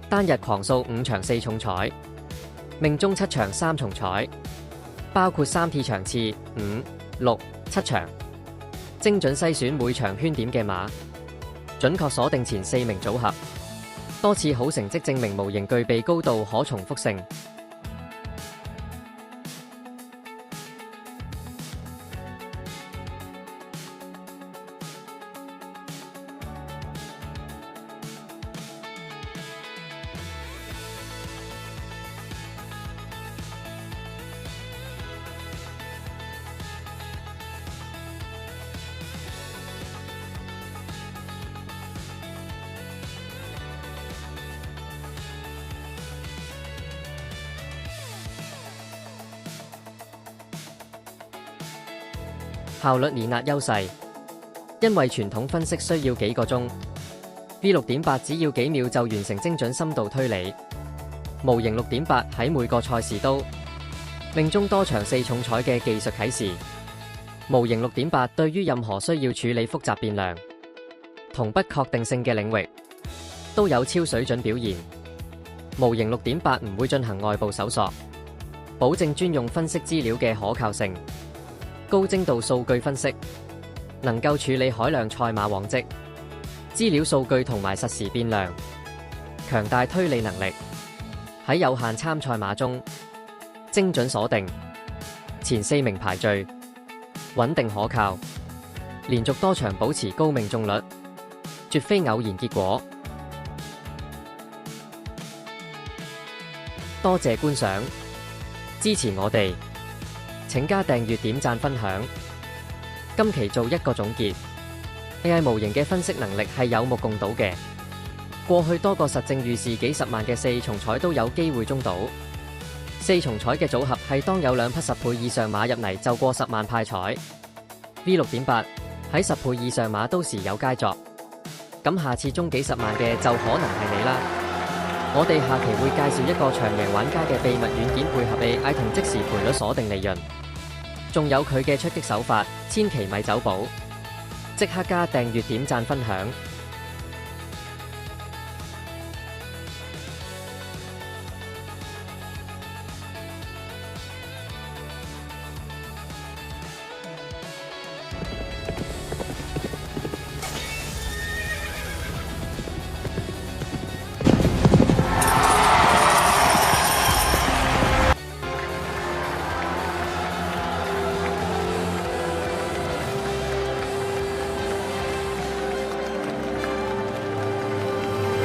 單日狂掃5場4重彩，命中7場3重彩，包括3T 場次5、6、7場，精準篩選每場圈點嘅馬，準確鎖定前4名組合，多次好成績證明模型具備高度可重複性。效率碾壓優勢，因為傳統分析需要幾個鐘，V6.8 只要幾秒就完成精準深度推理。模型6.8喺每個賽事都命中多場4重彩嘅技術啟示。模型6.8對於任何需要處理複雜變量同不確定性嘅領域都有超水準表現。模型6.8唔會進行外部搜索，保證專用分析資料嘅可靠性。高精度數據分析，能夠處理海量賽馬往績、資料數據同埋實時變量，強大推理能力，喺有限參賽馬中精準鎖定前4名排序，穩定可靠，連續多場保持高命中率，絕非偶然結果。多謝觀賞，支持我哋。請加訂閱、點讚、分享。今期做一個總結 ，AI 模型嘅分析能力係有目共睹嘅。過去多個實證預示幾十萬嘅4重彩都有機會中到。4重彩嘅組合係當有2匹10倍以上馬入嚟就過10萬派彩。V6.8 喺10倍以上馬都時有佳作。咁下次中幾十萬嘅就可能係你啦。我哋下期會介紹一個長贏玩家嘅秘密軟件，配合 AI 同即時賠率鎖定利潤。仲有佢嘅出擊手法，千祈咪走寶！即刻加訂閱、點讚、分享。